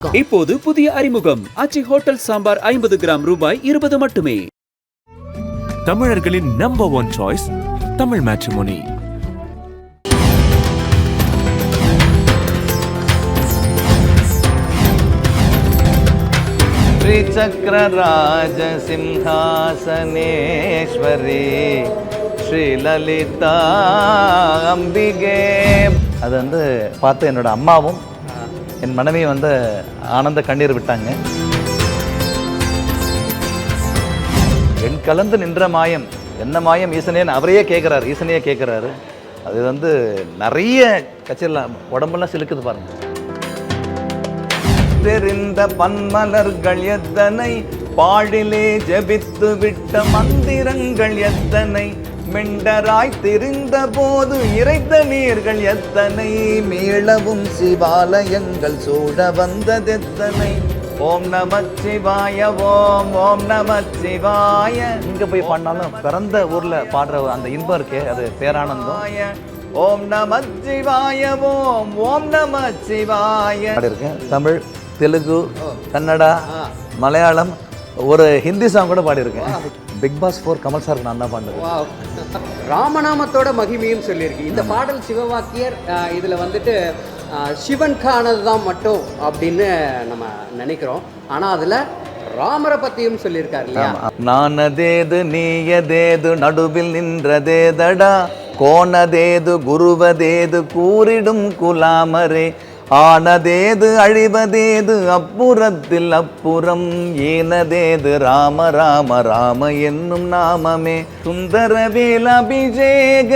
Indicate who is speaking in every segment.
Speaker 1: இப்போது புதிய அறிமுகம் ஆச்சி ஹோட்டல் சாம்பார் 50 கிராம் ரூபாய் 20 மட்டுமே.
Speaker 2: தமிழர்களின் நம்பர் 1 சாய்ஸ் தமிழ் மேட்ரிமோனி.
Speaker 3: ஸ்ரீசக்கரராஜ சிம்ஹாசனேஸ்வரி ஸ்ரீலலிதா அம்பிகே. அது பார்த்து என்னோட அம்மாவும் என் மனைவியும் ஆனந்த கண்ணீர் விட்டாங்க. என் கலந்து நின்ற மாயம் என்ன மாயம் ஈசனேன்னு அவரையே கேட்குறாரு, ஈசனையே கேட்குறாரு. அது நிறைய கச்சேரியில் உடம்பெல்லாம் சிலுக்குது பாருங்க. தெரிந்த பன்மலர்கள் எத்தனை, பாடிலே ஜபித்து விட்ட மந்திரங்கள் எத்தனை, மெண்டராய் தெரிந்த போது இறைத்த நீர்கள் எத்தனை, மீளவும் சிவாலயங்கள் சூழ வந்ததெத்தனை. ஓம் நமச்சிவாய ஓம் ஓம் நமச்சிவாய. இங்க போய் பாடினாலும் பிறந்த ஊர்ல பாடுற அந்த இன்பம் இருக்கே, அது பேரானந்தம். ஓம் நமச்சிவாய ஓம் ஓம் நமச்சிவாய பாடியிருக்கேன். தமிழ், தெலுங்கு, கன்னடா, மலையாளம், ஒரு ஹிந்தி சாங் கூட பாடியிருக்கேன். பிக் பாஸ் 4 கமல் சாருக்கு நான் தான் பாடுறேன்.
Speaker 4: ராமநாமத்தோட மகிமையும் சொல்லியிருக்கு இந்த பாடல். சிவவாக்கியர் இதில் சிவன்கானது தான் மட்டும் அப்படின்னு நம்ம நினைக்கிறோம். ஆனால் அதில் ராமரை பற்றியும் சொல்லியிருக்காரு இல்லையா?
Speaker 3: நானதேது நீயதேது நடுவில் நின்றதேதடா, கோணதேது குருவதேது கூறிடும் குலாமரே, ஆனதேது அழிவதேது அப்புறத்தில் அப்புறம், ஏனதேது ராம ராம ராம என்னும் நாமமே. சுந்தரவேல் அபிஷேக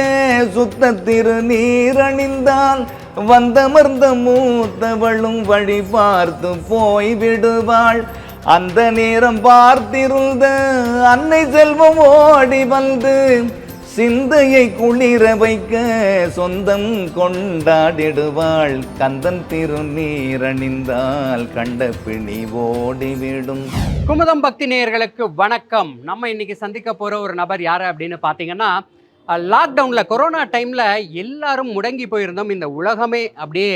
Speaker 3: சுத்த திருநீரணிந்தால் வந்தமர்ந்த மூத்தவளும் வழி பார்த்து போய் விடுவாள். அந்த நேரம் பார்த்திருந்த அன்னை செல்வம் ஓடி வந்து சிந்தையை குளிர வைக்க சொந்தம் கொண்டாடிடுவாள். கந்தன் திருநீரணிந்தால் கண்ட பிணி ஓடிவிடும்.
Speaker 4: குமுதம் பக்தி நேயர்களுக்கு வணக்கம். நம்ம இன்னைக்கு சந்திக்க போற ஒரு நபர் யாரு அப்படின்னு பார்த்தீங்கன்னா, லாக்டவுனில் கொரோனா டைமில் எல்லாரும் முடங்கி போயிருந்தோம். இந்த உலகமே அப்படியே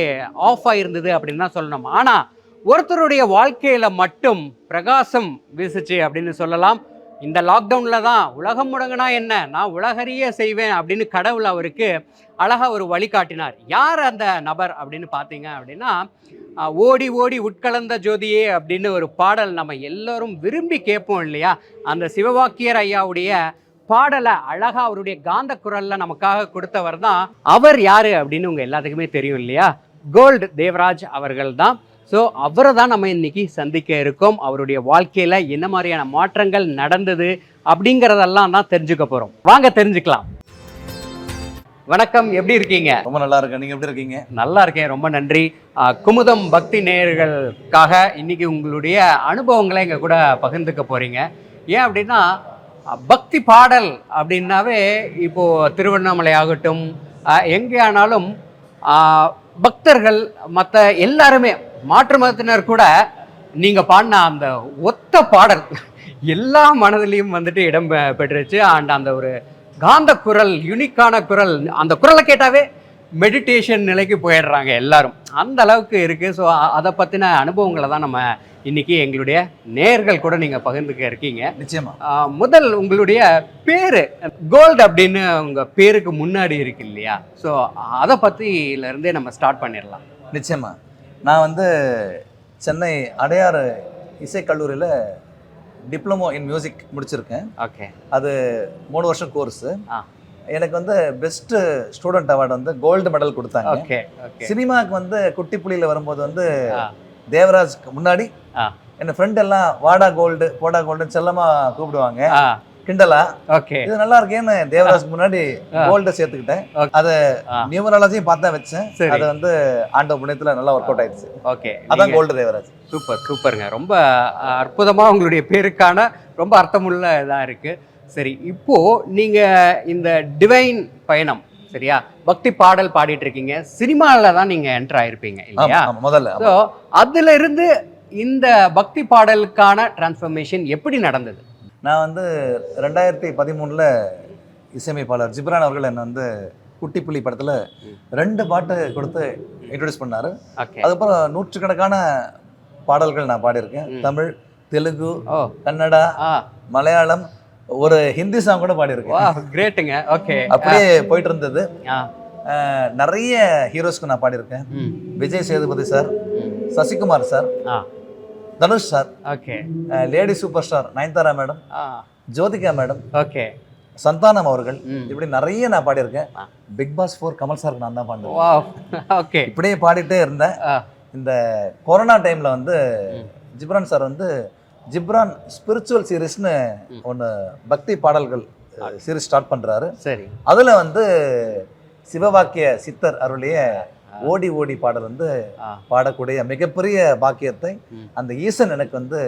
Speaker 4: ஆஃப் ஆகிருந்தது அப்படின்னு தான் சொல்லணும். ஆனால் ஒருத்தருடைய வாழ்க்கையில் மட்டும் பிரகாசம் வீசுச்சு அப்படின்னு சொல்லலாம். இந்த லாக்டவுனில் தான் உலகம் முடங்கினா என்ன, நான் உலகறிய செய்வேன் அப்படின்னு கடவுள் அவருக்கு அழகாக ஒரு வழிகாட்டினார். யார் அந்த நபர் அப்படின்னு பார்த்தீங்க அப்படின்னா, ஓடி ஓடி உட்கலந்த ஜோதியே அப்படின்னு ஒரு பாடல் நம்ம எல்லோரும் விரும்பி கேட்போம் இல்லையா? அந்த சிவவாக்கியர் ஐயாவுடைய பாடலை அழகாக அவருடைய காந்த குரலில் நமக்காக கொடுத்தவர் தான். அவர் யார் அப்படின்னு உங்கள் எல்லாத்துக்குமே தெரியும் இல்லையா? கோல்டு தேவராஜ் அவர்கள் தான். ஸோ அவரை தான் நம்ம இன்னைக்கு சந்திக்க இருக்கோம். அவருடைய வாழ்க்கையில் என்ன மாதிரியான மாற்றங்கள் நடந்தது அப்படிங்கிறதெல்லாம் தான் தெரிஞ்சுக்க போகிறோம். வாங்க தெரிஞ்சுக்கலாம். வணக்கம், எப்படி இருக்கீங்க?
Speaker 3: ரொம்ப நல்லா இருக்கேன். நீங்கள் எப்படி இருக்கீங்க?
Speaker 4: நல்லா இருக்கேன், ரொம்ப நன்றி. குமுதம் பக்தி நேயர்களுக்காக இன்னைக்கு உங்களுடைய அனுபவங்களை எங்கள் கூட பகிர்ந்துக்க போகிறீங்க. ஏன் அப்படின்னா, பக்தி பாடல் அப்படின்னாவே இப்போது திருவண்ணாமலை ஆகட்டும், எங்கே ஆனாலும் பக்தர்கள் மற்ற எல்லாருமே மாற்று மதத்தினர் கூட நீங்கள் பாடின அந்த ஒத்த பாடல் எல்லா மனதிலையும் இடம் பெற்றுச்சு. அண்ட் அந்த ஒரு காந்த குரல், யூனிக்கான குரல், அந்த குரலை கேட்டாவே மெடிடேஷன் நிலைக்கு போயிடுறாங்க எல்லாரும், அந்த அளவுக்கு இருக்குது. ஸோ அதை பற்றின அனுபவங்களை தான் நம்ம இன்னைக்கு எங்களுடைய நேயர்கள் கூட நீங்கள் பகிர்ந்துக்க இருக்கீங்க.
Speaker 3: நிச்சயமா.
Speaker 4: முதல் உங்களுடைய பேர் கோல்டு அப்படின்னு உங்கள் பேருக்கு முன்னாடி இருக்கு இல்லையா? ஸோ அதை பற்றியிலேருந்தே நம்ம ஸ்டார்ட் பண்ணிடலாம்.
Speaker 3: நிச்சயமா. நான் சென்னை அடையாறு இசைக்கல்லூரியில் டிப்ளமோ இன் மியூசிக் முடிச்சிருக்கேன்.
Speaker 4: ஓகே.
Speaker 3: அது 3 வருஷம் கோர்ஸு. எனக்கு best student award gold medal கொடுத்தாங்க.
Speaker 4: ஓகே.
Speaker 3: சினிமாவுக்கு குட்டி புலியில் வரும்போது தேவராஜ்க்கு முன்னாடி என் ஃப்ரெண்ட் எல்லாம் வாடா கோல்டு போடா கோல்டுன்னு செல்லமா கூப்பிடுவாங்க, கிண்டலா.
Speaker 4: ஓகே.
Speaker 3: இது நல்லா இருக்கேன்னு தேவராஜ்க்கு முன்னாடி கோல்ட சேர்த்துக்கிட்டேன். அதை நியூமராலஜியும் பார்த்தா வச்சேன். அது ஆண்ட புண்ணியத்துல நல்லா ஒர்க் அவுட் ஆயிடுச்சு.
Speaker 4: ஓகே.
Speaker 3: அதான் கோல்டு தேவராஜ்.
Speaker 4: சூப்பருங்க. ரொம்ப அற்புதமா உங்களுடைய பேருக்கான ரொம்ப அர்த்தமுள்ள இதா இருக்கு. சரி, இப்போ நீங்க இந்த டிவைன் பயணம், சரியா, பக்தி பாடல் பாடிட்டு இருக்கீங்க. சினிமாவில் தான் நீங்க என்டர் ஆயிருப்பீங்க இல்லையா
Speaker 3: முதல்ல? ஸோ
Speaker 4: அதுல இருந்து இந்த பக்தி பாடலுக்கான டிரான்ஸ்ஃபர்மேஷன் எப்படி நடந்தது?
Speaker 3: நான் 2013 இசையமைப்பாளர் ஜிப்ரான் அவர்கள் என்னை குட்டி புலி படத்தில் 2 பாட்டு கொடுத்து இன்ட்ரோடியூஸ் பண்ணார். அதுக்கப்புறம் நூற்றுக்கணக்கான பாடல்கள் நான் பாடியிருக்கேன். தமிழ், தெலுங்கு,
Speaker 4: ஓ
Speaker 3: கன்னடா,
Speaker 4: ஆ
Speaker 3: மலையாளம், ஒரு ஹிந்தி சாங் கூட
Speaker 4: வா
Speaker 3: பாடியிருக்கேன்.
Speaker 4: கிரேட்டுங்க. ஓகே.
Speaker 3: அப்படியே போயிட்டு இருந்தது.
Speaker 4: ஆ
Speaker 3: நிறைய ஹீரோஸ்க்கு நான் பாடியிருக்கேன்.
Speaker 4: ம்
Speaker 3: விஜய் சேதுபதி சார், சசிகுமார் சார்,
Speaker 4: ஆ
Speaker 3: Dhanush sir,
Speaker 4: okay.
Speaker 3: Lady super star Nayanthara madam,
Speaker 4: ஆ
Speaker 3: ஜோதிகா மேடம்,
Speaker 4: ஓகே.
Speaker 3: சந்தானம் அவர்கள்,
Speaker 4: ம்.
Speaker 3: இப்படி நிறைய நான் பாடியிருக்கேன்.
Speaker 4: ஆ.
Speaker 3: பிக் பாஸ் 4 கமல் சாருக்கு நான் தான் பாடினேன்.
Speaker 4: வா ஓகே.
Speaker 3: இப்படியே பாடிட்டே இருந்தேன்.
Speaker 4: ஆ
Speaker 3: இந்த கொரோனா டைம்ல வந்து ஜிப்ரான் சார் வந்து ஜிப்ரான் ஸ்பிரிச்சுவல் சீரீஸ்னு ஒன்று பக்தி பாடல்கள் சீரீஸ் ஸ்டார்ட் பண்றாரு.
Speaker 4: சரி.
Speaker 3: அதுல வந்து சிவவாக்கிய சித்தர் அருளிய ஓடி ஓடி பாடல் வந்து
Speaker 4: ஆ
Speaker 3: பாடக்கூடிய மிகப்பெரிய பாக்கியத்தை அந்த ஈசன் எனக்கு வந்து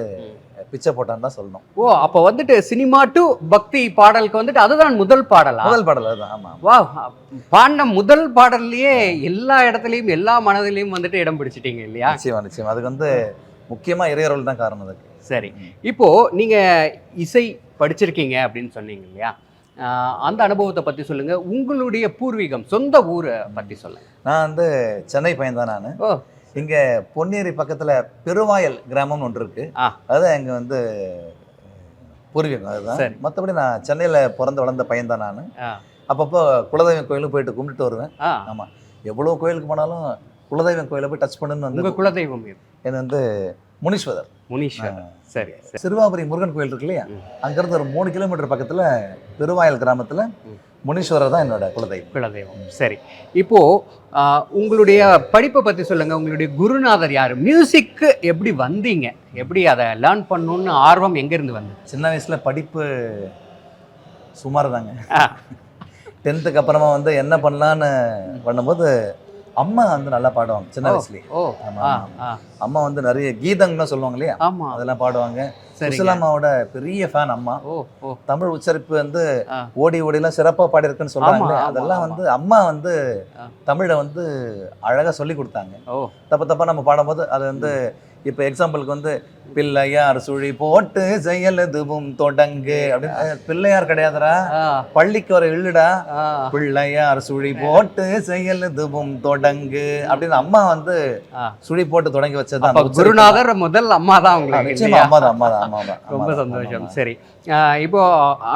Speaker 3: பிச்சை போட்டான்னு தான் சொல்லணும்.
Speaker 4: ஓ அப்போ வந்துட்டு சினிமா டு பக்தி பாடலுக்கு வந்துட்டு அதுதான் முதல் பாடலா?
Speaker 3: முதல் பாடல் அதுதான். ஆமா.
Speaker 4: வா பாடின முதல் பாடல்லையே எல்லா இடத்துலையும் எல்லா மனதிலையும் வந்துட்டு இடம் பிடிச்சிட்டீங்க இல்லையா?
Speaker 3: நிச்சயமா நிச்சயமா. அதுக்கு வந்து முக்கியமா இறையருள் தான் காரணம் அதுக்கு.
Speaker 4: சரி. இப்போ நீங்க இசை படிச்சிருக்கீங்க அப்படின்னு சொன்னீங்க இல்லையா? அந்த அனுபவத்தை பத்தி சொல்லுங்க. உங்களுடைய பூர்வீகம் சொந்த ஊரை பத்தி சொல்லுங்க.
Speaker 3: நான் வந்து சென்னை பையன் தான் நான்.
Speaker 4: ஓ
Speaker 3: இங்க பொன்னேரி பக்கத்துல பெருவாயல் கிராமம்னு ஒன்று இருக்கு.
Speaker 4: ஆ
Speaker 3: அதுதான் எங்க வந்து பூர்வீகம். அதுதான்.
Speaker 4: சரி.
Speaker 3: மற்றபடி நான் சென்னையில பிறந்து வளர்ந்த பையன் தான் நான்.
Speaker 4: ஆ
Speaker 3: அப்பப்போ குலதெய்வம் கோயிலுக்கு போயிட்டு கும்பிட்டு வருவேன்.
Speaker 4: ஆ
Speaker 3: ஆமா. எவ்வளவு கோயிலுக்கு போனாலும் குலதெய்வம் கோயிலை போய் டச் பண்ணுன்னு வந்து
Speaker 4: உங்க குலதெய்வம் இது
Speaker 3: என்ன வந்து முனீஸ்வரர்.
Speaker 4: முனீஸ்வரர். சரி சரி.
Speaker 3: சிறுவாபுரி முருகன் கோயில் இருக்கு இல்லையா?
Speaker 4: ம்.
Speaker 3: அங்கிருந்து ஒரு 3 கிலோமீட்டர் பக்கத்துல பெருவாயல் கிராமத்துல முனீஸ்வரர் தான் என்னோட குலதெய்வம்.
Speaker 4: குலதெய்வம். சரி. இப்போ உங்களுடைய படிப்பை பத்தி சொல்லுங்க. உங்களுடைய குருநாதர் யாரு? மியூசிக்கு எப்படி வந்தீங்க? எப்படி அதை லேர்ன் பண்ணணும்னு ஆர்வம் எங்க இருந்து வந்து?
Speaker 3: சின்ன வயசுல படிப்பு சுமார் தாங்க.
Speaker 4: ஆ
Speaker 3: 10th அப்புறமா வந்து என்ன பண்ணலான்னு பண்ணும்போது அம்மா வந்து நல்லா பாடுவாங்க சின்ன வயசுலயே.
Speaker 4: ஓ
Speaker 3: ஆமா,
Speaker 4: ஆ
Speaker 3: ஆமா.
Speaker 4: ஆ
Speaker 3: அம்மா வந்து நிறைய கீதங்கள்லாம் சொல்லுவாங்க இல்லையா?
Speaker 4: ஆமா.
Speaker 3: அதெல்லாம் பாடுவாங்க.
Speaker 4: சரிங்க.
Speaker 3: சுசிலாமாவோட பெரிய ஃபேன் அம்மா.
Speaker 4: ஓ ஓ
Speaker 3: தமிழ் உச்சரிப்பு வந்து
Speaker 4: ஆ
Speaker 3: ஓடி ஓடிலாம் சிறப்பா பாடியிருக்குன்னு சொல்றாங்க.
Speaker 4: ஆமா, ஆமா,
Speaker 3: அதெல்லாம்
Speaker 4: ஆமா.
Speaker 3: வந்து அம்மா வந்து
Speaker 4: ஆ.
Speaker 3: தமிழை வந்து அழகா சொல்லி கொடுத்தாங்க.
Speaker 4: ஓ
Speaker 3: தப்பா நம்ம பாடும்போது அது வந்து இப்போ எக்ஸாம்பிளுக்கு வந்து பிள்ளையார் சுழி போட்டு செயல் எதுவும் தொடங்கு அப்படின்னு. பிள்ளையார் கிடையாதுடா,
Speaker 4: ஆ
Speaker 3: பள்ளிக்கு வர இல்லடா,
Speaker 4: ஆ
Speaker 3: பிள்ளையார் சுழி போட்டு செயல் எதுவும் தொடங்கு அப்படின்னு அம்மா வந்து
Speaker 4: ஆ.
Speaker 3: சுழி போட்டு தொடங்கி வச்சது
Speaker 4: அப்ப குருநாதர் முதல் அம்மா தான் உங்களுக்கு
Speaker 3: நிச்சயமா
Speaker 4: இல்லையா?
Speaker 3: அம்மாதான்.
Speaker 4: ரொம்ப சந்தோஷம். சரி. இப்போ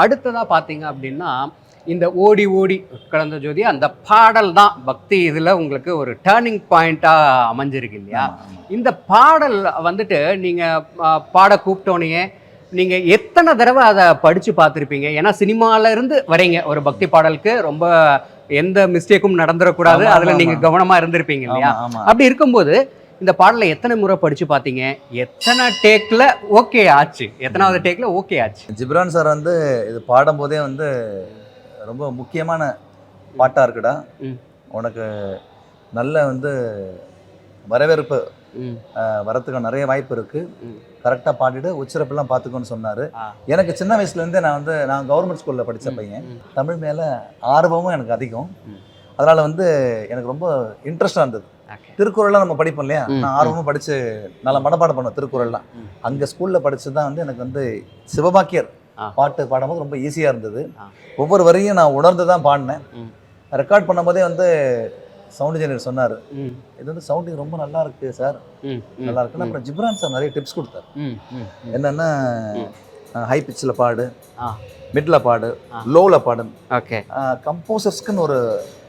Speaker 4: அடுத்ததா பாத்தீங்க அப்படின்னா இந்த ஓடி ஓடி கலந்த ஜோதி அந்த பாடல் தான் பக்தி இதுல உங்களுக்கு ஒரு டேர்னிங் பாயிண்டா அமைஞ்சிருக்கு இல்லையா? இந்த பாடல் வந்துட்டு நீங்க பாட கூப்பிட்டோன்னே நீங்க எத்தனை தடவை அதை படிச்சு பார்த்துருப்பீங்க? ஏன்னா சினிமால இருந்து வரீங்க, ஒரு பக்தி பாடலுக்கு ரொம்ப எந்த மிஸ்டேக்கும் நடந்துடக்கூடாது,
Speaker 3: ஆமா,
Speaker 4: அதுல
Speaker 3: ஆமா,
Speaker 4: நீங்க கவனமா இருந்திருப்பீங்க இல்லையா?
Speaker 3: ஆமா.
Speaker 4: அப்படி இருக்கும்போது இந்த பாடலை எத்தனை முறை படிச்சு பார்த்தீங்க? எத்தனை டேக்ல ஓகே ஆச்சு? எத்தனாவது டேக்ல ஓகே ஆச்சு?
Speaker 3: ஜிப்ரான் சார் வந்து இது பாடும்போதே வந்து ரொம்ப முக்கியமான பாட்டா இருக்குடா,
Speaker 4: ம்.
Speaker 3: உனக்கு நல்ல வந்து வரவேற்பு
Speaker 4: ம்.
Speaker 3: வரத்துக்கு நிறைய வாய்ப்பு இருக்கு,
Speaker 4: ம்.
Speaker 3: கரெக்டா பாடிட்டு உச்சரிப்பெல்லாம் பார்த்துக்கோன்னு சொன்னாரு.
Speaker 4: ஆ.
Speaker 3: எனக்கு சின்ன வயசுல இருந்தே நான் கவர்மெண்ட் ஸ்கூல்ல படிச்ச பையன்.
Speaker 4: ம்.
Speaker 3: தமிழ் மேல ஆர்வமும் எனக்கு அதிகம்.
Speaker 4: ம்.
Speaker 3: அதனால வந்து எனக்கு ரொம்ப இன்ட்ரெஸ்டா இருந்தது.
Speaker 4: Okay.
Speaker 3: திருக்குறள்லாம் நம்ம படிப்போம் இல்லையா?
Speaker 4: ம்,
Speaker 3: நான் ஆர்வமா படிச்சு நல்லா மனப்பாடம் பண்ணுவேன் திருக்குறள்லாம்.
Speaker 4: ம்.
Speaker 3: அங்க ஸ்கூல்ல படிச்சது தான் வந்து எனக்கு வந்து சிவபாக்கியர்
Speaker 4: ஆ.
Speaker 3: பாட்டு பாடும்போது ரொம்ப ஈஸியா இருந்தது.
Speaker 4: ஆ.
Speaker 3: ஒவ்வொரு வரியும் நான் உணர்ந்து தான் பாடினேன்.
Speaker 4: ம்.
Speaker 3: ரெக்கார்ட் பண்ணும்போதே வந்து சவுண்ட் இன்ஜினியர் சொன்னார்,
Speaker 4: ம்.
Speaker 3: இது வந்து சவுண்டிங் ரொம்ப நல்லா இருக்கு சார்,
Speaker 4: ம். ம்.
Speaker 3: நல்லா இருக்குன்னு. அப்புறம் ஜிப்ரான் சார் நிறைய டிப்ஸ் கொடுத்தாரு.
Speaker 4: ம். ம்.
Speaker 3: என்னன்னா ஹை பிச்சில் பாடு,
Speaker 4: ஆ.
Speaker 3: மிட்ல பாடு,
Speaker 4: ஆ.
Speaker 3: லோவில் பாடு.
Speaker 4: ஓகே.
Speaker 3: கம்போசர்ஸ்க்குன்னு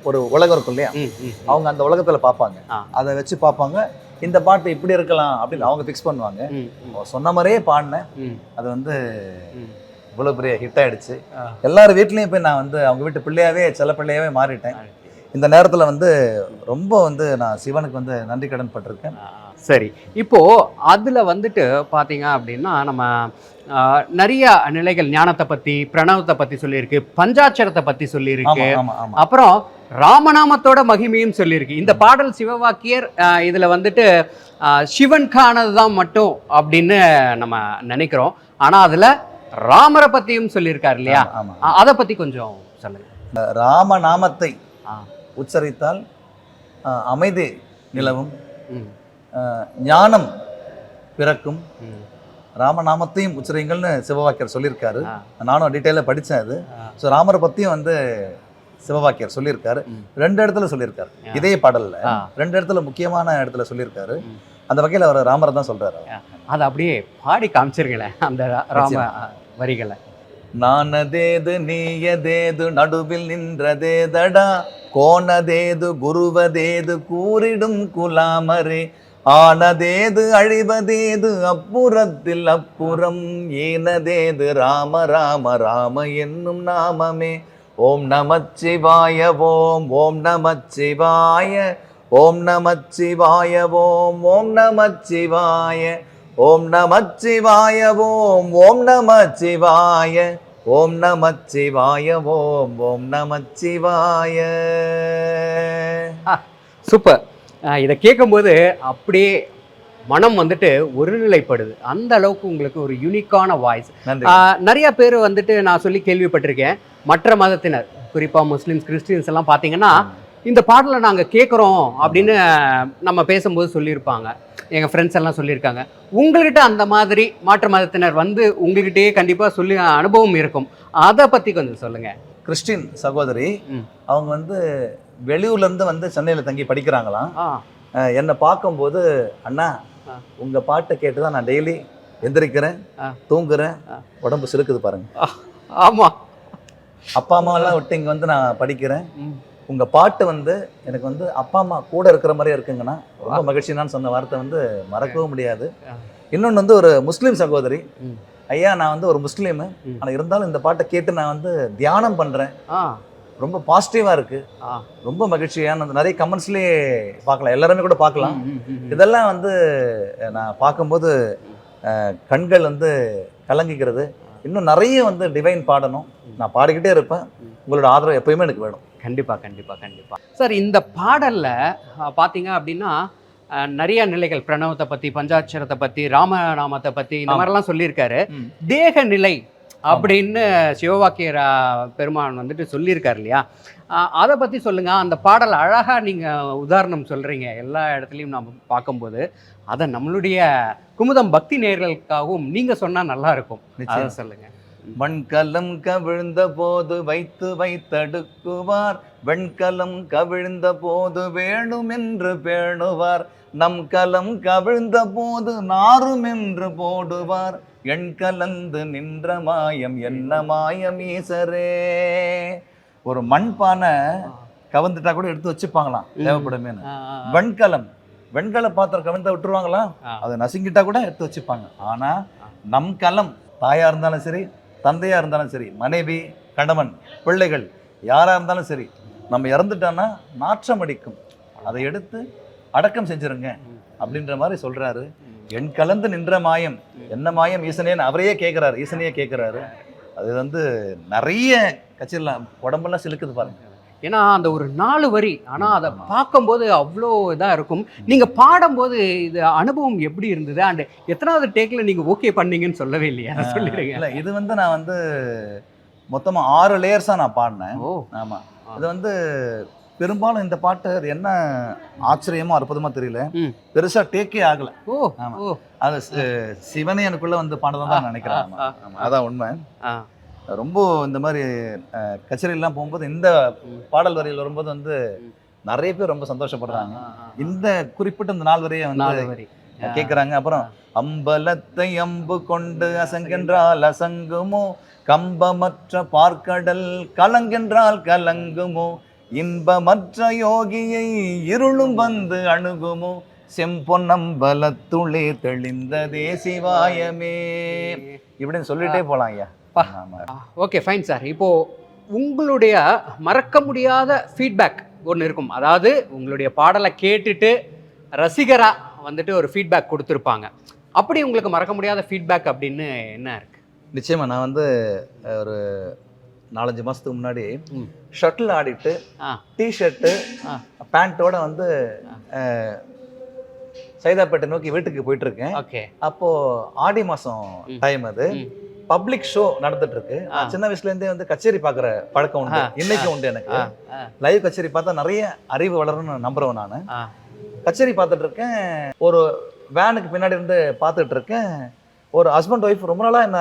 Speaker 3: ஒரு உலகம் இருக்கும் இல்லையா?
Speaker 4: ம். ம்.
Speaker 3: அவங்க அந்த உலகத்துல பார்ப்பாங்க,
Speaker 4: ஆ.
Speaker 3: அதை வச்சு பார்ப்பாங்க, இந்த பாட்டு இப்படி இருக்கலாம் அப்படின்னு அவங்க ஃபிக்ஸ் பண்ணுவாங்க.
Speaker 4: ம். ம்.
Speaker 3: அவங்க சொன்ன மாதிரியே பாடினேன்.
Speaker 4: ம்.
Speaker 3: அது வந்து
Speaker 4: ம்.
Speaker 3: இவ்வளோ பெரிய ஹிட் ஆயிடுச்சு.
Speaker 4: ஆ.
Speaker 3: எல்லார் வீட்லேயும் போய் நான் வந்து அவங்க வீட்டு பிள்ளையாவே செல்ல பிள்ளையாவே மாறிட்டேன். இந்த நேரத்தில் வந்து ரொம்ப வந்து நான் சிவனுக்கு வந்து நன்றி கடன் பட்டிருக்கேன்.
Speaker 4: சரி. இப்போ அதுல வந்துட்டு பாத்தீங்க அப்படின்னா நம்ம நிறைய நிலைகள் ஞானத்தை பத்தி, பிரணவத்தை பத்தி சொல்லியிருக்கு, பஞ்சாட்சரத்தை பத்தி சொல்லியிருக்கு,
Speaker 3: ஆமா ஆமா.
Speaker 4: அப்புறம் ராமநாமத்தோட மகிமையும் சொல்லியிருக்கு. இந்த பாடல் சிவவாக்கியர் இதுல வந்துட்டு சிவன்கானது தான் மட்டும் அப்படின்னு நம்ம நினைக்கிறோம். ஆனா அதுல ராமரை பத்தியும் சொல்லியிருக்காரு இல்லையா?
Speaker 3: ஆமா.
Speaker 4: அதை பத்தி கொஞ்சம் சொல்லுங்க.
Speaker 3: ராமநாமத்தை
Speaker 4: ஆ.
Speaker 3: உச்சரித்தால் அமைதி நிலவும்,
Speaker 4: ம்.
Speaker 3: ஞானம் பிறக்கும்,
Speaker 4: ம்.
Speaker 3: ராமநாமத்தையும் உச்சரிங்கள்னு சிவவாக்கியர் சொல்லியிருக்காரு.
Speaker 4: ஆ.
Speaker 3: நானும் டீட்டெயிலாக படித்தேன் அது.
Speaker 4: ஆ.
Speaker 3: ஸோ ராமரை பற்றியும் வந்து சிவவாக்கியர் சொல்லியிருக்காரு.
Speaker 4: ம்.
Speaker 3: 2 இடத்துல சொல்லியிருக்காரு.
Speaker 4: ஆ.
Speaker 3: இதே பாடலில்
Speaker 4: ஆ.
Speaker 3: 2 இடத்துல முக்கியமான இடத்துல சொல்லியிருக்காரு.
Speaker 4: ம்.
Speaker 3: அந்த வகையில் அவர் ராமரை தான் சொல்றாரு.
Speaker 4: அதை அப்படியே பாடி காமிச்சிருங்களேன் அந்த ராம வரிகளை.
Speaker 3: நானதேது நீயதேது நடுவில் நின்றதேதடா, கோணதேது குருவதேது கூறிடும் குலாமரே, ஆனதேது அழிவதேது அப்புறத்தில் அப்புறம், ஏனதேது ராம ராம ராம என்னும் நாமமே. ஓம் நமச்சிவாய ஓம் ஓம் நமச்சிவாய ஓம் நமச்சிவாய ஓம் ஓம் நமச்சிவாய ஓம் நமச்சிவாய ஓம் ஓம் நமச்சிவாய ஓம் நமச்சிவாய ஓம் ஓம் நமச்சிவாய.
Speaker 4: சூப்பர். இதை கேட்கும்போது அப்படியே மனம் வந்துட்டு ஒருநிலைப்படுது. அந்த அளவுக்கு உங்களுக்கு ஒரு யூனிக்கான வாய்ஸ். நிறைய பேர் வந்துட்டு நான் சொல்லி கேள்விப்பட்டிருக்கேன், மற்ற மதத்தினர் குறிப்பாக முஸ்லீம்ஸ் கிறிஸ்டியன்ஸ் எல்லாம் பார்த்தீங்கன்னா இந்த பாடலை நாங்கள் கேட்குறோம் அப்படின்னு நம்ம பேசும்போது சொல்லியிருப்பாங்க. எங்கள் ஃப்ரெண்ட்ஸ் எல்லாம் சொல்லியிருக்காங்க. உங்கள்கிட்ட அந்த மாதிரி மாற்று மதத்தினர் வந்து உங்கள்கிட்டயே கண்டிப்பாக சொல்லி அனுபவம் இருக்கும். அதை பற்றி கொஞ்சம் சொல்லுங்கள்.
Speaker 3: கிறிஸ்டின் சகோதரி அவங்க வந்து வெளியூர்லேருந்து வந்து சென்னையில் தங்கி படிக்கிறாங்களாம். என்னை பார்க்கும்போது, அண்ணா உங்கள் பாட்டை கேட்டு தான் நான் டெய்லி எந்திரிக்கிறேன், தூங்குறேன், உடம்பு சிலுக்குது பாருங்க.
Speaker 4: ஆமாம்,
Speaker 3: அப்பா அம்மாவெல்லாம் விட்டு இங்கே வந்து நான் படிக்கிறேன், உங்கள் பாட்டு வந்து எனக்கு வந்து அப்பா அம்மா கூட இருக்கிற மாதிரியே இருக்குங்கண்ணா, ரொம்ப மகிழ்ச்சினான்னு சொன்ன வார்த்தை வந்து மறக்கவும் முடியாது. இன்னொன்று வந்து ஒரு முஸ்லீம் சகோதரி, ஐயா நான் வந்து ஒரு முஸ்லீமு, ஆனால் இருந்தாலும் இந்த பாட்டை கேட்டு நான் வந்து தியானம் பண்ணுறேன், ரொம்ப பாசிட்டிவாக இருக்குது, ரொம்ப மகிழ்ச்சியான நிறைய கமெண்ட்ஸ்லேயே பார்க்கலாம், எல்லாருமே கூட பார்க்கலாம். இதெல்லாம் வந்து நான் பார்க்கும்போது கண்கள் வந்து கலங்கிக்கிறது. இன்னும் நிறைய வந்து டிவைன் பாடணும், நான் பாடிக்கிட்டே இருப்பேன். உங்களோட ஆதரவு எப்பயுமே எனக்கு வேணும்.
Speaker 4: கண்டிப்பாக கண்டிப்பாக கண்டிப்பாக சார். இந்த பாடலில் பார்த்தீங்க அப்படின்னா நிறைய நிலைகள், பிரணவத்தை பற்றி, பஞ்சாட்சரத்தை பற்றி, ராமநாமத்தை பற்றி, இந்த மாதிரிலாம் சொல்லியிருக்காரு. தேக நிலை அப்படின்னு சிவவாக்கியர் பெருமான் வந்துட்டு சொல்லியிருக்காரு இல்லையா, அதை பற்றி சொல்லுங்கள். அந்த பாடல் அழகாக நீங்கள் உதாரணம் சொல்கிறீங்க எல்லா இடத்துலையும் நம்ம பார்க்கும்போது. அதை நம்மளுடைய குமுதம் பக்தி நேயர்களுக்காகவும் நீங்கள் சொன்னால் நல்லாயிருக்கும், அதை சொல்லுங்கள்.
Speaker 3: மண்கலம் கவிழ்ந்த போது வைத்து வைத்தடுக்குவார், வெண்கலம் கவிழ்ந்த போது வேணும் என்று பேணுவார், நம் கலம் கவிழ்ந்த போது நாரும் என்று போடுவார், எண் கலந்து நின்ற மாயம் என்ன மாயம் ஈசரே. ஒரு மண்பானை கவர்ந்துட்டா கூட எடுத்து வச்சுப்பாங்களாம் தேவைப்படுமே. வெண்கலம் வெண்கல பாத்திரம் கவிழ்ந்தா விட்டுருவாங்களா, அதை நசுங்கிட்டா கூட எடுத்து வச்சுப்பாங்க. ஆனா நம் கலம், தாயா இருந்தாலும் சரி, தந்தையா இருந்தாலும் சரி, மனைவி, கணவன், பிள்ளைகள் யாரா இருந்தாலும் சரி, நம்ம இறந்துட்டோன்னா நாற்றம் அடிக்கும், அதை எடுத்து அடக்கம் செஞ்சிருங்க அப்படின்ற மாதிரி சொல்றாரு. என் கலந்து நின்ற மாயம் என்ன மாயம் ஈசனேன்னு அவரையே கேட்கிறாரு, ஈசனையே கேட்கிறாரு. அது வந்து நிறைய கட்சியெல்லாம் உடம்பெல்லாம் சிலுக்குது பாருங்க.
Speaker 4: ஏன்னா அந்த ஒரு 4 வரி, ஆனால் அதை பார்க்கும்போது அவ்வளோ இதாக இருக்கும். நீங்கள் பாடும்போது இது அனுபவம் எப்படி இருந்தது, அண்ட் எத்தனாவது டேக்கில் நீங்கள் ஓகே பண்ணீங்கன்னு சொல்லவே இல்லையா, சொல்லிடுங்க.
Speaker 3: இல்லை, இது வந்து நான் வந்து மொத்தமாக 6 லேயர்ஸாக நான் பாடினேன். ஆமாம், இது வந்து பெரும்பாலும் இந்த பாட்டு அது என்ன ஆச்சரியமோ அற்புதமா தெரியல, பெருசா டேக்கே ஆகல. அது சிவனே எனக்குள்ள வந்து பாடதான் தான் நினைக்கிறேன். அதான் உண்மை. ரொம்ப இந்த மாதிரி கச்சேரியெல்லாம் போகும்போது இந்த பாடல் வரியில் வரும்போது வந்து நிறைய பேர் ரொம்ப சந்தோஷப்படுறாங்க. இந்த குறிப்பிட்ட இந்த 4 வரியை வந்து கேட்குறாங்க. அப்புறம் அம்பலத்தை அம்பு கொண்டு அசங்கென்றால் அசங்குமோ, கம்பமற்ற பார்க்கடல் கலங்கென்றால் கலங்குமோ, இன்பமற்ற யோகியை இருளும் வந்து அணுகுமோ, செம்பொன்னம்பலத்துளே தெளிந்ததே சிவாயமே, இப்படின்னு சொல்லிட்டே போலாம் ஐயா.
Speaker 4: Okay, fine sir. இப்போ உங்களுடைய மறக்க முடியாத ஃபீட்பேக் ஒன்று இருக்கும், அதாவது உங்களுடைய பாடலை கேட்டுட்டு ரசிகராக வந்துட்டு ஒரு ஃபீட்பேக் கொடுத்துருப்பாங்க. அப்படி உங்களுக்கு மறக்க முடியாத ஃபீட்பேக் அப்படின்னு என்ன இருக்கு?
Speaker 3: நிச்சயமா நான் வந்து ஒரு 4-5 மாதத்துக்கு முன்னாடி ஷட்டில் ஆடிட்டு டிஷர்ட்டு பேண்ட்டோட வந்து சைதாப்பேட்டை நோக்கி வீட்டுக்கு போயிட்டு இருக்கேன். அப்போது ஆடி மாதம் டைம், அது பப்ளிக் ஷோ நடந்துட்டு இருக்கு. சின்ன வயசுல இருந்தே வந்து கச்சேரி பாக்குற பழக்கம் உண்டு, இன்னைக்கு உண்டு எனக்கு. லைவ் கச்சேரி பார்த்தா நிறைய அறிவு வளரும்னு நம்புறவன் நான். கச்சேரி பார்த்துட்டு இருக்கேன், ஒரு வேனுக்கு பின்னாடி இருந்து பார்த்துட்டு இருக்கேன். ஒரு ஹஸ்பண்ட் ஒய்ஃப் ரொம்ப நாளா என்ன,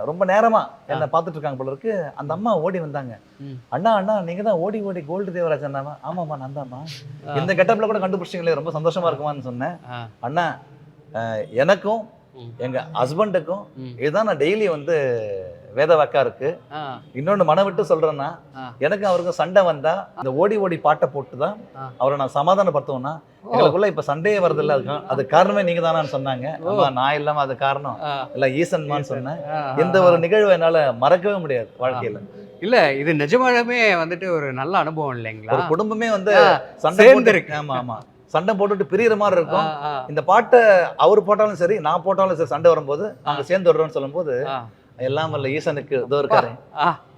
Speaker 3: ரொம்ப நேரமா என்ன பார்த்துட்டு இருக்காங்க போல இருக்கு. அந்த அம்மா ஓடி வந்தாங்க, அண்ணா அண்ணா நீங்க தான் ஓடி ஓடி கோல்டு தேவராஜ் அண்ணாவா? ஆமாம்மா நான் தான்மா, இந்த கெட்டப்ல கூட கண்டுபிடிச்சிங்களே, ரொம்ப சந்தோஷமா இருக்குமான்னு சொன்னேன். அண்ணா எனக்கும் எங்க ஹஸ்பண்டுக்கும் இதுதான் நான் டெய்லி வந்து வேத வாக்கா இருக்கு. இன்னொன்னு மனம் விட்டு சொல்றேன்னா, எனக்கு அவருக்கும் சண்டை வந்தா இந்த ஓடி ஓடி பாட்டை போட்டு தான் அவரை நான் சமாதானப்படுத்துவேன்னா, எங்களுக்குள்ள இப்ப சண்டையே வருது இல்ல, அது காரணமே நீங்க தானான்னு சொன்னாங்க. நான் இல்லாம அது காரணம் இல்ல ஈசன்மான்னு சொன்னேன். இந்த ஒரு நிகழ்வை என்னால மறக்கவே முடியாது வாழ்க்கையில.
Speaker 4: இல்ல இது நிஜமாலுமே வந்துட்டு ஒரு நல்ல அனுபவம் இல்லைங்களா?
Speaker 3: ஒரு குடும்பமே வந்து சண்டை போட்டு, ஆமா ஆமா, சண்டை போட்டுட்டு பிரியற மாதிரி இருக்கும். இந்த பாட்டை அவர் போட்டாலும் சரி, நான் போட்டாலும் சரி, சண்டை வரும்போது நாங்க சேர்ந்து வர்றோம்னு சொல்லும் போது எல்லாம் வல்ல ஈசனுக்கு இதோ இருக்காரு,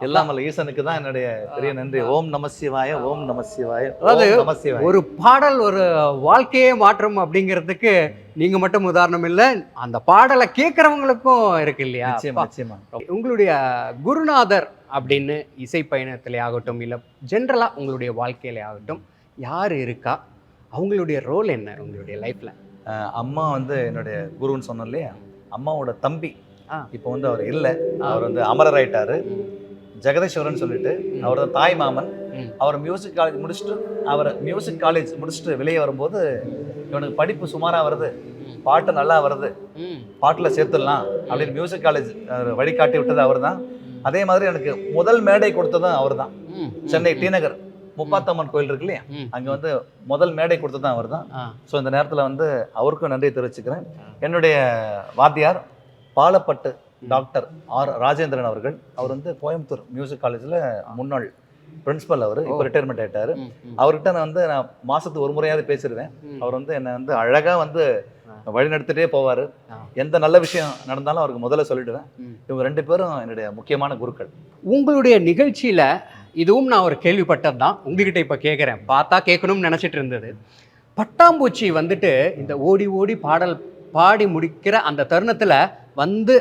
Speaker 3: எல்லாம் வல்ல ஈசனுக்கு தான் என்னுடைய பெரிய நன்றி. ஓம் நம சிவாய, ஓம் நம சிவாய. அதாவது
Speaker 4: ஒரு பாடல் ஒரு வாழ்க்கையே மாற்றும் அப்படிங்கிறதுக்கு நீங்க மட்டும் உதாரணம் இல்ல, அந்த பாடலை கேட்கறவங்களுக்கும் இருக்கு இல்லையா?
Speaker 3: நிச்சயமா.
Speaker 4: உங்களுடைய குருநாதர் அப்படின்னு இசை பயணத்திலே ஆகட்டும், இல்ல ஜென்ரலா உங்களுடைய வாழ்க்கையிலே ஆகட்டும், யார் இருக்கா? அவங்களுடைய ரோல் என்ன உங்களுடைய லைஃப்ல?
Speaker 3: அம்மா வந்து என்னுடைய குருன்னு சொன்னோம் இல்லையா, அம்மாவோட தம்பி இப்போ வந்து அவர் இல்லை, அவர் வந்து அமரர் ஆயிட்டாரு. ஜெகதீஸ்வரன் சொல்லிட்டு அவர் தான் தாய் மாமன். அவர் மியூசிக் காலேஜ் முடிச்சுட்டு வெளியே வரும்போது இவனுக்கு படிப்பு சுமாரா வருது, பாட்டு நல்லா வருது, பாட்டுல சேர்த்துடலாம் அப்படின்னு மியூசிக் காலேஜ் வழிகாட்டி விட்டது அவர் தான். அதே மாதிரி எனக்கு முதல் மேடை கொடுத்ததும் அவர் தான். சென்னை டி நகர் முப்பாத்தம்மன் கோயில் இருக்கு இல்லையா, அங்க வந்து முதல் மேடை கொடுத்ததும் அவர் தான். ஸோ இந்த நேரத்தில் வந்து அவருக்கும் நன்றி தெரிவிச்சுக்கிறேன். என்னுடைய வாத்தியார் பாலப்பட்டு டாக்டர் ஆர் ராஜேந்திரன் அவர்கள், அவர் வந்து கோயம்புத்தூர் மியூசிக் காலேஜில் முன்னாள் பிரின்சிபல், அவர் இப்போ ரிட்டையர்மெண்ட் ஆகிட்டார். அவர்கிட்ட நான் வந்து மாதத்துக்கு ஒரு முறையாவது பேசிடுவேன். அவர் வந்து என்னை வந்து அழகாக வந்து வழி நடத்திட்டே போவார். எந்த நல்ல விஷயம் நடந்தாலும் அவருக்கு முதல்ல சொல்லிடுவேன். இவங்க 2 பேரும் என்னுடைய முக்கியமான குருக்கள்.
Speaker 4: உங்களுடைய நிகழ்ச்சியில் இதுவும் நான் ஒரு கேள்விப்பட்டது தான், உங்ககிட்ட இப்போ கேட்குறேன், பார்த்தா கேட்கணும்னு நினச்சிட்டு இருந்தது. பட்டாம்பூச்சி வந்துட்டு இந்த ஓடி ஓடி பாடல் பாடி முடிக்கிற அந்த தருணத்தில் வந்து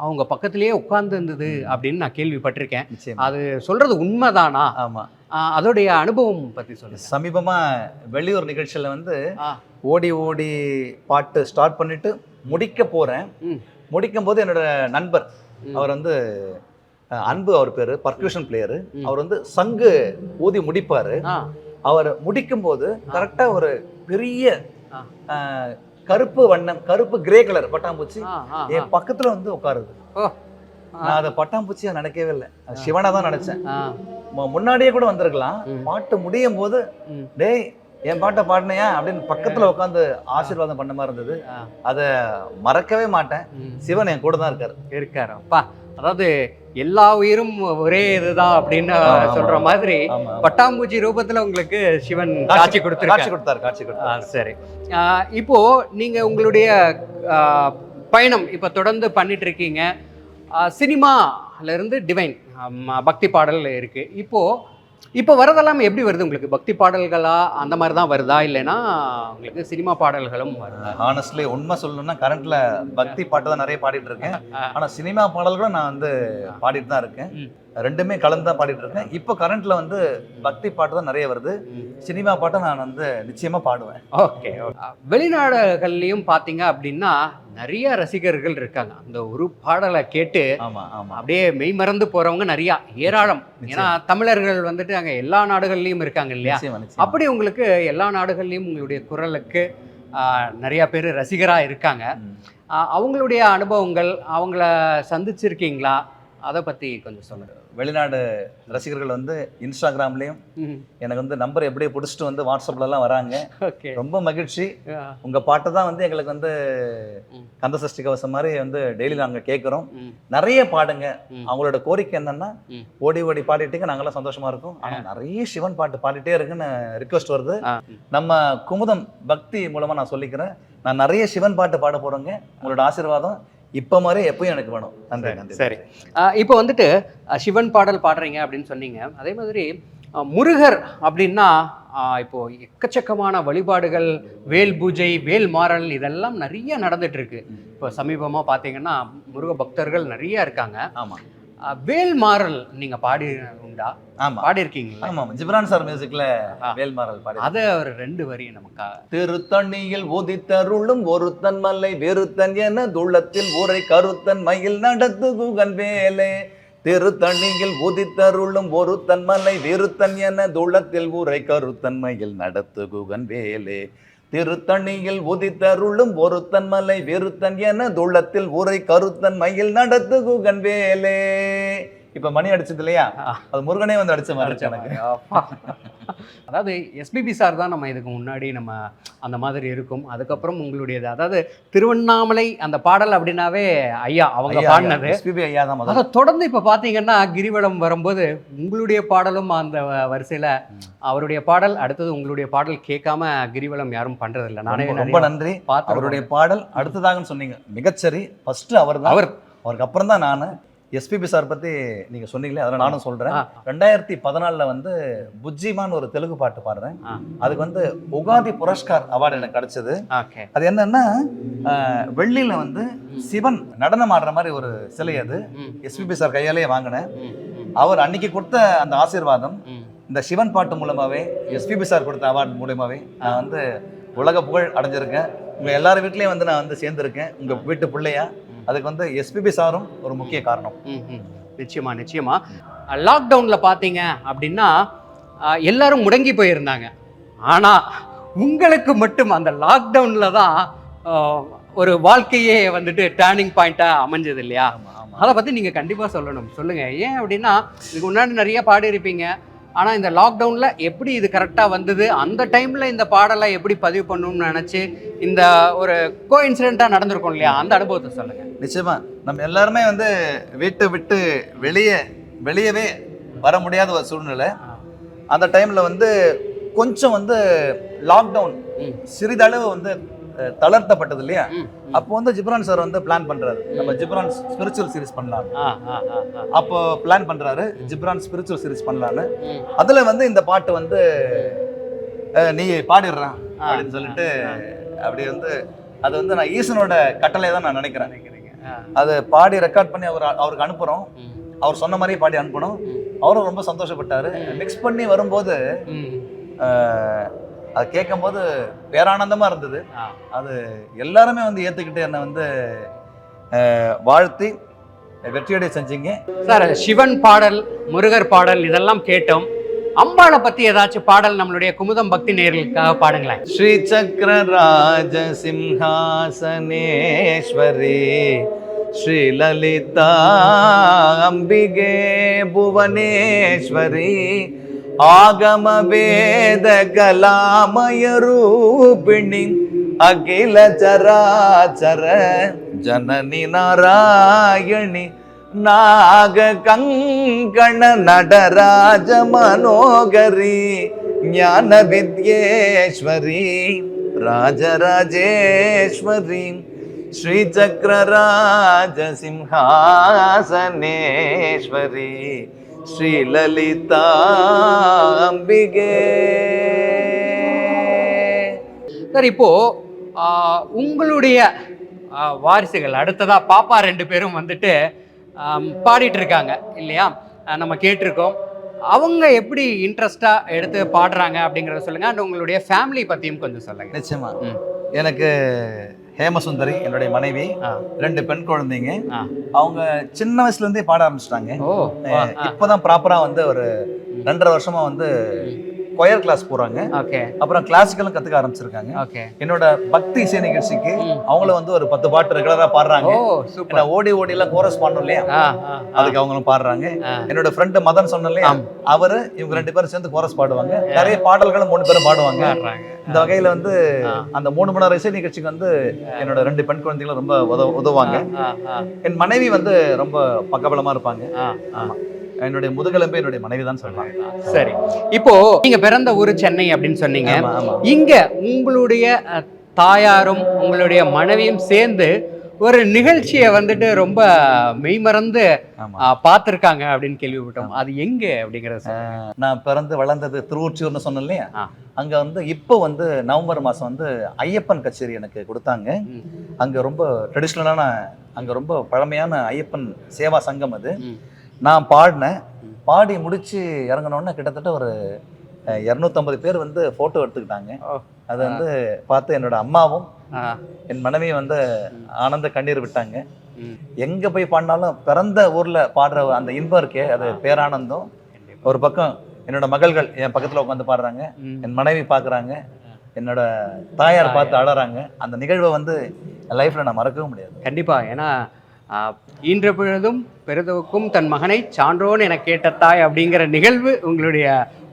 Speaker 4: அவங்க பக்கத்திலேயே உட்கார்ந்து இருந்தது அப்படின்னு நான் கேள்விப்பட்டிருக்கேன். அது சொல்றது உண்மைதானா?
Speaker 3: ஆமா,
Speaker 4: அதோடைய அனுபவம் பத்தி சொல்லுங்க.
Speaker 3: சமீபமா வெளியூர் நிகழ்ச்சியில வந்து ஓடி ஓடி பாட்டு ஸ்டார்ட் பண்ணிட்டு முடிக்க போறேன். முடிக்கும் போது என்னோட நண்பர், அவர் வந்து அன்பு, அவர் பேரு, பர்க்யூஷன் பிளேயரு, அவர் வந்து சங்கு ஊதி முடிப்பாரு. அவர் முடிக்கும் போது கரெக்டா ஒரு பெரிய கருப்பு வண்ணம், கருப்பு கிரே கலர் பட்டாம்பூச்சி என் பக்கத்துல வந்து உட்காருது. நான் அதை பட்டாம்பூச்சியா நினைக்கவே இல்லை, சிவனா தான் நினைச்சேன். முன்னாடியே கூட வந்திருக்கலாம். பாட்டு முடியும் போது டேய் என் பாட்டை பாடினையா அப்படின்னு பக்கத்துல உட்காந்து ஆசீர்வாதம் பண்ண மாதிரி இருந்தது. அதை மறக்கவே மாட்டேன். சிவன் என் கூட தான் இருக்காரு.
Speaker 4: அப்பா, அதாவது எல்லா உயிரும் ஒரே இதுதான் அப்படின்னு சொல்ற மாதிரி பட்டாம்பூச்சி ரூபத்துல உங்களுக்கு சிவன் காட்சி கொடுத்தாரு. சரி, இப்போ நீங்க உங்களுடைய பயணம் இப்ப தொடர்ந்து பண்ணிட்டு இருக்கீங்க. சினிமால இருந்து டிவைன் பக்தி பாடல் இருக்கு. இப்போ வரதெல்லாம் எப்படி வருது உங்களுக்கு? பக்தி பாடல்களா அந்த மாதிரி தான் வருதா, இல்லைன்னா உங்களுக்கு சினிமா பாடல்களும் வருதா?
Speaker 3: ஹானஸ்ட்லி உண்மை சொல்லணும்னா கரண்ட்ல பக்தி பாட்டு தான் நிறைய பாடிட்டு இருக்கேன். ஆனா சினிமா பாடல்களும் நான் வந்து பாடிட்டு தான் இருக்கேன். 2மே கலந்து தான் பாடிட்டு இருக்கேன். இப்போ கரண்ட்ல வந்து பக்தி பாட்டு தான் நிறைய வருது. சினிமா பாட்டை நான் வந்து நிச்சயமா பாடுவேன்.
Speaker 4: ஓகே, வெளிநாடுகள்லையும் பார்த்தீங்க அப்படின்னா நிறைய ரசிகர்கள் இருக்காங்க. அந்த ஒரு பாடலை கேட்டு அப்படியே மெய் மறந்து போறவங்க நிறைய ஏராளம். ஏன்னா தமிழர்கள் வந்துட்டு அங்கே எல்லா நாடுகள்லையும் இருக்காங்க இல்லையா? அப்படி உங்களுக்கு எல்லா நாடுகள்லையும் உங்களுடைய குரலுக்கு நிறைய பேர் ரசிகராக இருக்காங்க. அவங்களுடைய அனுபவங்கள், அவங்கள சந்திச்சிருக்கீங்களா? அதை பற்றி கொஞ்சம் சொல்லுங்க.
Speaker 3: வெளிநாடு ரசிகர்கள் வந்து இன்ஸ்டாகிராம்லேயும் எனக்கு வந்து நம்பர் எப்படியே பிடிச்சிட்டு வந்து வாட்ஸ்அப்லலாம் வராங்க. ரொம்ப மகிழ்ச்சி. உங்கள் பாட்டை தான் வந்து எங்களுக்கு வந்து கந்த சஷ்டி கவசம் மாதிரி வந்து டெய்லி நாங்கள் கேட்குறோம். நிறைய பாடுங்க. அவங்களோட கோரிக்கை என்னன்னா, ஓடி ஓடி பாடிட்டீங்க, நாங்களாம் சந்தோஷமா இருக்கோம். ஆனால் நிறைய சிவன் பாட்டு பாடிட்டே இருக்குன்னு ரிக்வெஸ்ட் வருது. நம்ம குமுதம் பக்தி மூலமாக நான் சொல்லிக்கிறேன், நான் நிறைய சிவன் பாட்டு பாட போகிறோங்க. உங்களோட ஆசீர்வாதம் இப்போ மாதிரி எப்பயும் எனக்கு வேணும். நன்றி.
Speaker 4: சரி, இப்போ வந்துட்டு சிவன் பாடல் பாடுறீங்க அப்படின்னு சொன்னீங்க. அதே மாதிரி முருகர் அப்படின்னா இப்போ எக்கச்சக்கமான வழிபாடுகள், வேல் பூஜை, வேல் மாறல் இதெல்லாம் நிறைய நடந்துட்டு இருக்கு. இப்போ சமீபமா பார்த்தீங்கன்னா முருக பக்தர்கள் நிறைய இருக்காங்க.
Speaker 3: ஆமாம்.
Speaker 4: வேல் மாறல் நீங்க பாடி உண்டா? பாடி இருக்கீங்களா?
Speaker 3: ஆமாம், ஜிப்ரான் சார் மியூசிக்ல வேல் மாறல் பாடி.
Speaker 4: அதை ஒரு 2 வரி நமக்கா.
Speaker 3: திருத்தணியில் உதித்தருளும் ஒருத்தன் மல்லை வெறுத்தன் என துள்ளத்தில் ஊரை கருத்தன் மயில் நடத்து குகன் வேலே. திருத்தணியில் உதித்தருளும் ஒருத்தன் மல்லை வெறுத்தன் என துள்ளத்தில் ஊரை கருத்தன் மயில் நடத்து குகன் வேலே. திருத்தணியில் உதித்தருளும் ஒருத்தன் மலை வெறுத்தன் என துள்ளத்தில் உரை கருத்தன் மயில் நடத்து குகன் வேலே. இப்ப மணி அடிச்சது இல்லையா, அது முருகனே வந்து அடிச்ச மாதிரி இருக்கு எனக்கு.
Speaker 4: அதாவது எஸ்பிபி சார் தான் நம்ம இதுக்கு முன்னாடி நம்ம அந்த மாதிரி இருக்கும். அதுக்கப்புறம் உங்களுடையது, அதாவது திருவண்ணாமலை அந்த பாடல் அப்படின்னாவே ஐயா அவங்க பாடினது.
Speaker 3: எஸ்பிபி ஐயா தான்.
Speaker 4: அதை தொடர்ந்து இப்போ பார்த்தீங்கன்னா கிரிவலம் வரும்போது உங்களுடைய பாடலும் அந்த வரிசையில் அவருடைய பாடல், அடுத்தது உங்களுடைய பாடல் கேட்காம கிரிவலம் யாரும் பண்றதில்லை. நானே
Speaker 3: ரொம்ப நன்றி. அவருடைய பாடல் அடுத்ததாகன்னு சொன்னீங்க, மிகச்சரி. ஃபர்ஸ்ட் அவர் தான், அவருக்கு அப்புறம் தான் நான். எஸ்பிபி சார் பற்றி நீங்கள் சொன்னீங்களே, அதில் நானும் சொல்கிறேன். 2014 வந்து புஜ்ஜிமான்னு ஒரு தெலுங்கு பாட்டு பாடுறேன். அதுக்கு வந்து உகாதி புரஸ்கார் அவார்டு எனக்கு கிடைச்சது. அது என்னன்னா, வெள்ளியில் வந்து சிவன் நடனம் ஆடுற மாதிரி ஒரு சிலை, அது எஸ்பிபி சார் கையாலேயே வாங்கினேன். அவர் அன்னைக்கு கொடுத்த அந்த ஆசீர்வாதம் இந்த சிவன் பாட்டு மூலமாகவே, எஸ்பிபி சார் கொடுத்த அவார்டு மூலமாகவே நான் வந்து உலக புகழ் அடைஞ்சிருக்கேன். உங்கள் எல்லார் வீட்லேயும் வந்து நான் வந்து சேர்ந்துருக்கேன், உங்கள் வீட்டு பிள்ளையா. அதுக்கு வந்து எஸ்பிபி சாரும் ஒரு முக்கிய காரணம்.
Speaker 4: நிச்சயமா நிச்சயமா. லாக்டவுனில் பார்த்தீங்க அப்படின்னா எல்லாரும் முடங்கி போயிருந்தாங்க. ஆனால் உங்களுக்கு மட்டும் அந்த லாக்டவுனில் தான் ஒரு வாழ்க்கையே வந்துட்டு டேர்னிங் பாயிண்ட்டாக அமைஞ்சது இல்லையா? அதை பற்றி நீங்கள் கண்டிப்பாக சொல்லணும். சொல்லுங்கள். ஏன் அப்படின்னா இதுக்கு முன்னாடி நிறைய பாடியிருப்பீங்க, ஆனால் இந்த லாக்டவுனில் எப்படி இது கரெக்டாக வந்தது, அந்த டைமில் இந்த பாடலை எப்படி பதிவு பண்ணணும்னு நினச்சி இந்த ஒரு கோ இன்சிடெண்ட்டாக நடந்திருக்கும் இல்லையா, அந்த அனுபவத்தை சொல்லுங்கள்.
Speaker 3: நிச்சயமா. நம்ம எல்லாருமே வந்து வீட்டை விட்டு வெளியவே வர முடியாத ஒரு சூழ்நிலை. அந்த டைமில் வந்து கொஞ்சம் வந்து லாக்டவுன் சிறிதளவு வந்து தளர்த்தப்பட்டது இல்லையா? அப்போ வந்து ஜிப்ரான் சார் வந்து பிளான் பண்றாரு, நம்ம ஜிப்ரான் ஸ்பிரிச்சுவல் சீரிஸ் பண்ணலாம். அப்போ பிளான் பண்றாரு ஜிப்ரான் ஸ்பிரிச்சுவல் சீரிஸ் பண்ணலான்னு. அதுல வந்து இந்த பாட்டு வந்து நீ பாடிடுறான் அப்படின்னு சொல்லிட்டு, அப்படி வந்து அது வந்து நான் ஈசனோட கட்டளை தான் நான் நினைக்கிறேன். அதை பாடி ரெக்கார்ட் பண்ணி அவருக்கு அனுப்புறோம். அவர் சொன்ன மாதிரியே பாடி அனுப்பணும். அவரும் ரொம்ப சந்தோஷப்பட்டாரு. மிக்ஸ் பண்ணி வரும்போது அது கேட்கும் போது பேரானந்தமா இருந்தது. அது எல்லாருமே வந்து ஏத்துக்கிட்டு என்னை வந்து வாழ்த்தி வெற்றியடை செஞ்சீங்க
Speaker 4: சார். சிவன் பாடல், முருகர் பாடல் இதெல்லாம் கேட்டோம். அம்பாளை பத்தி ஏதாச்சும் பாடல் நம்மளுடைய குமுதம் பக்தி நேயர்களுக்காக பாடுங்களேன்.
Speaker 3: ஸ்ரீ சக்கர ராஜ சிம்ஹாசனேஸ்வரி ஸ்ரீ லலிதா அம்பிகே புவனேஸ்வரி ஆகம வேத கலாமய ரூபிணி அகில சராச்சர ஜனனி நாராயணி நாக கங்கண நடராஜ மனோகரி ஞான வித்யேஸ்வரி ராஜராஜேஸ்வரி ஸ்ரீ சக்கரராஜ சிம்ஹாசனேஸ்வரி ஸ்ரீ லலிதா அம்பிகே.
Speaker 4: சார், இப்போ உங்களுடைய வாரிசுகள் அடுத்ததா பாப்பா 2 பேரும் வந்துட்டு பாடிட்டு இருக்காங்க இல்லையா? நம்ம கேட்டிருக்கோம். அவங்க எப்படி இன்ட்ரெஸ்டா எடுத்து பாடுறாங்க அப்படிங்கறத சொல்லுங்க. அண்ட் உங்களுடைய ஃபேமிலி பத்தியும் கொஞ்சம் சொல்லுங்க.
Speaker 3: நிச்சயமா. எனக்கு ஹேமசுந்தரி என்னுடைய மனைவி, 2 பெண் குழந்தைங்க. அவங்க சின்ன வயசுல இருந்தே பாட ஆரம்பிச்சிட்டாங்க. இப்பதான் ப்ராப்பரா வந்து ஒரு 2.5 வருஷமா வந்து கொயர் கிளாஸ் போறாங்க. அப்புறம் கிளாசிக்கலும் கத்துக்க ஆரம்பிச்சிருக்காங்க. என்னோட பக்தி இசை நிகழ்ச்சிக்கு அவங்கள வந்து ஒரு 10 பாட்டு ரெகுலரா பாடுறாங்க. ஓடி ஓடி எல்லாம் கோரஸ் பாடணும் இல்லையா, அதுக்கு அவங்களும் பாடுறாங்க. என்னோட ஃப்ரெண்டு மதன் சொன்ன இல்லையா, அவரு இவங்க 2 பேரும் சேர்ந்து கோரஸ் பாடுவாங்க. நிறைய பாடல்களும் 3 பேரும் பாடுவாங்க. இந்த வகையில வந்து அந்த 3 மணி நேர இசை நிகழ்ச்சிக்கு வந்து என்னோட 2 பெண் குழந்தைகளும் ரொம்ப உதவுவாங்க. என் மனைவி வந்து ரொம்ப பக்கபலமா இருப்பாங்க. என்னுடைய முதுகெலும்பே என்னுடைய மனைவி தான் சொல்றாங்க.
Speaker 4: சரி, இப்போ நீங்க பிறந்த ஊரு சென்னை அப்படின்னு சொன்னீங்க. இங்க உங்களுடைய தாயாரும் உங்களுடைய மனைவியும் சேர்ந்து ஒரு நிகழ்ச்சியை வந்துட்டு ரொம்ப மெய்மறந்து பார்த்துருக்காங்க அப்படின்னு கேள்விப்பட்டோம். அது எங்க அப்படிங்கிறது?
Speaker 3: நான் பிறந்து வளர்ந்தது திருவொற்றியூர்னு சொன்னேன் இல்லையா, அங்க வந்து இப்போ வந்து நவம்பர் மாசம் வந்து ஐயப்பன் கச்சேரி எனக்கு கொடுத்தாங்க. அங்க ரொம்ப ட்ரெடிஷ்னலான, அங்க ரொம்ப பழமையான ஐயப்பன் சேவா சங்கம் அது. நான் பாடினேன். பாடி முடிச்சு இறங்கினோடனே கிட்டத்தட்ட ஒரு 250 பேர் வந்து போட்டோ எடுத்துக்கிட்டாங்க. அது வந்து பார்த்து என்னோட அம்மாவும் என் மனைவியும் வந்து ஆனந்த கண்ணீர் விட்டாங்க. எங்க போய் பாடினாலும் பிறந்த ஊர்ல பாடுற அந்த இன்பம் இருக்கே, அது பேரானந்தம். ஒரு பக்கம் என்னோட மகள்கள் என் பக்கத்துல உட்காந்து பாடுறாங்க, என் மனைவி பாக்குறாங்க, என்னோட தாயார் பார்த்து அழறாங்க. அந்த நிகழ்வை வந்து லைஃப்ல நான் மறக்கவே முடியாது.
Speaker 4: கண்டிப்பா. ஏன்னா ஈன்ற பொழுதும் பெரிதுக்கும் தன் மகனை சான்றோன் என கேட்ட தாய் அப்படிங்கிற நிகழ்வு உங்களுடைய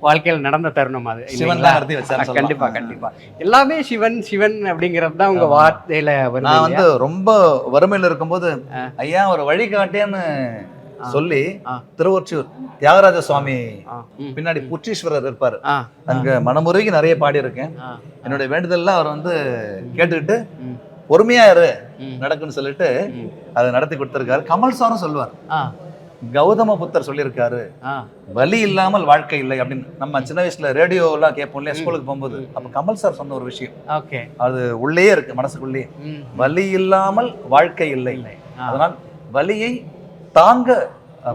Speaker 4: வாழ்க்கையில் நடந்த தருணம் அது.
Speaker 3: சிவன் தான் நடத்தி வச்சாரு.
Speaker 4: கண்டிப்பா கண்டிப்பா. எல்லாமே சிவன் சிவன் அப்படிங்கிறது தான் உங்க வார்த்தையில வருது.
Speaker 3: நான் வந்து ரொம்ப வறுமையில இருக்கும்போது ஐயா ஒரு வழிகாட்டேன்னு சொல்லி திருவொற்றியூர் தியாகராஜ சுவாமி பின்னாடி புற்றீஸ்வரர் இருப்பாரு, அங்க மனமுருகி நிறைய பாடி இருக்கேன். என்னுடைய வேண்டுதல்லாம் அவர் வந்து கேட்டுக்கிட்டு பொறுமையா இரு நடக்குன்னு சொல்லிட்டு அதை நடத்தி கொடுத்திருக்காரு. கமல் சாரும் சொல்லுவார், கௌதம புத்தர் சொல்லியிருக்காரு, வலி இல்லாமல் வாழ்க்கை இல்லை அப்படின்னு. நம்ம சின்ன வயசுல ரேடியோ எல்லாம் கேட்போம் இல்லையா ஸ்கூலுக்கு போகும்போது, அப்ப கமல் சார் சொன்ன ஒரு விஷயம் அது உள்ளே இருக்கு மனசுக்குள்ளேயே, வலி இல்லாமல் வாழ்க்கை இல்லை, அதனால் வலியை தாங்க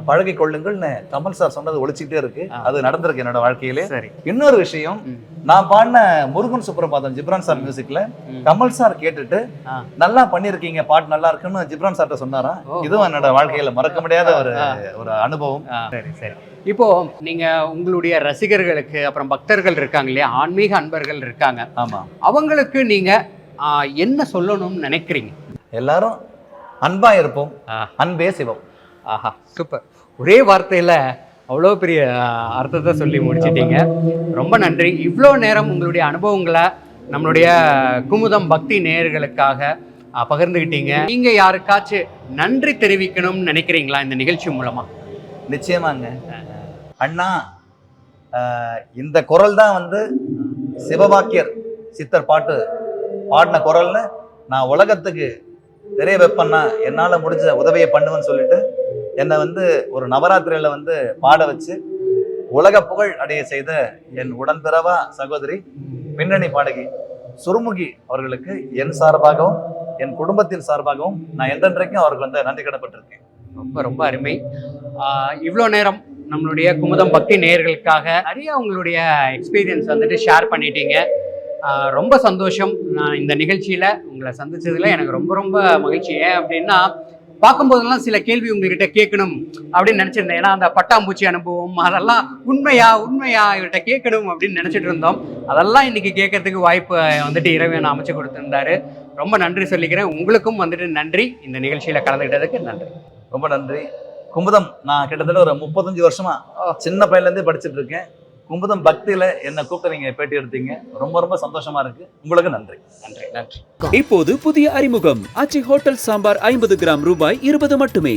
Speaker 3: பழகி கொள்ளுங்கள்னு கமல் சார் சொன்னது ஒழிச்சுக்கிட்டே இருக்கு. அது நடந்திருக்கு என்னோட வாழ்க்கையிலே. இன்னொரு விஷயம், நான் பாடின முருகன் சுப்ரபாதம் ஜிப்ரான் சார் மியூசிக்ல கமல் சார் கேட்டுட்டு நல்லா பண்ணிருக்கீங்க, பாட்டு நல்லா இருக்குன்னு ஜிப்ரான் சார்ட்ட சொன்னாராம். இதுவும் என்னோட வாழ்க்கையில மறக்க முடியாத ஒரு அனுபவம்.
Speaker 4: சரி சரி. இப்போ நீங்க உங்களுடைய ரசிகர்களுக்கு, அப்புறம் பக்தர்கள் இருக்காங்க இல்லையா, ஆன்மீக அன்பர்கள் இருக்காங்க,
Speaker 3: ஆமா,
Speaker 4: அவங்களுக்கு நீங்க என்ன சொல்லணும்னு நினைக்கிறீங்க?
Speaker 3: எல்லாரும் அன்பா இருப்போம், அன்பே சிவம்.
Speaker 4: ஆஹா, சூப்பர். ஒரே வார்த்தையில அவ்வளோ பெரிய அர்த்தத்தை சொல்லி முடிச்சிட்டீங்க. ரொம்ப நன்றி. இவ்வளோ நேரம் உங்களுடைய அனுபவங்களை நம்மளுடைய குமுதம் பக்தி நேயர்களுக்காக பகிர்ந்துக்கிட்டீங்க. நீங்க யாருக்காச்சும் நன்றி தெரிவிக்கணும்னு நினைக்கிறீங்களா இந்த நிகழ்ச்சி மூலமா?
Speaker 3: நிச்சயமாங்க அண்ணா, இந்த குரல் தான் வந்து சிவபாக்கியர் சித்தர் பாட்டு பாடின குரல்னு நான் உலகத்துக்கு தெரிய வைப்பேன்னா என்னால் முடிஞ்ச உதவியை பண்ணுவேன்னு சொல்லிட்டு என்னை வந்து ஒரு நவராத்திரியில வந்து பாட வச்சு உலக புகழ் அடைய செய்த என் உடன்பிறவா சகோதரி பின்னணி பாடகி சுருமுகி அவர்களுக்கு என் சார்பாகவும் என் குடும்பத்தின் சார்பாகவும் நான் என்றென்றைக்கும் அவருக்கு வந்து நன்றி கடப்பட்டிருக்கேன்.
Speaker 4: ரொம்ப ரொம்ப அருமை. இவ்வளோ நேரம் நம்மளுடைய குமுதம் பக்தி நேயர்களுக்காக நிறைய உங்களுடைய எக்ஸ்பீரியன்ஸ் வந்துட்டு ஷேர் பண்ணிட்டீங்க. ரொம்ப சந்தோஷம். நான் இந்த நிகழ்ச்சியில் உங்களை சந்திச்சதுல எனக்கு ரொம்ப ரொம்ப மகிழ்ச்சி. ஏன் அப்படின்னா, பார்க்கும்போதெல்லாம் சில கேள்வி உங்ககிட்ட கேட்கணும் அப்படின்னு நினச்சிருந்தேன். ஏன்னா அந்த பட்டாம்பூச்சி அனுபவம் அதெல்லாம் உண்மையா இவர்கிட்ட கேட்கணும் அப்படின்னு நினச்சிட்டு இருந்தோம். அதெல்லாம் இன்னைக்கு கேட்கறதுக்கு வாய்ப்பு வந்துட்டு இறைவன் அமைச்சு கொடுத்துருந்தாரு. ரொம்ப நன்றி சொல்லிக்கிறேன். உங்களுக்கும் வந்துட்டு நன்றி, இந்த நிகழ்ச்சியில் கலந்துக்கிட்டதுக்கு நன்றி.
Speaker 3: ரொம்ப நன்றி. குமுதம் நான் கிட்டத்தட்ட ஒரு 35 வருஷமா சின்ன பையன்லேருந்தே படிச்சுட்டு இருக்கேன். குமுதம் பக்தியில என்ன கூப்பிட்டு நீங்க பேட்டி எடுத்தீங்க, ரொம்ப ரொம்ப சந்தோஷமா இருக்கு. உங்களுக்கு நன்றி.
Speaker 4: நன்றி நன்றி.
Speaker 1: இப்போது புதிய அறிமுகம் ஆச்சி ஹோட்டல் சாம்பார் 50 கிராம் ரூபாய் 20 மட்டுமே.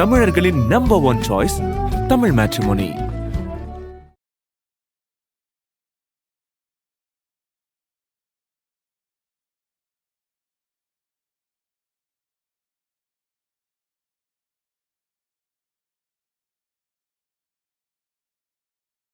Speaker 2: தமிழர்களின் நம்பர் 1 சாய்ஸ் தமிழ் மேட்ரிமோனி.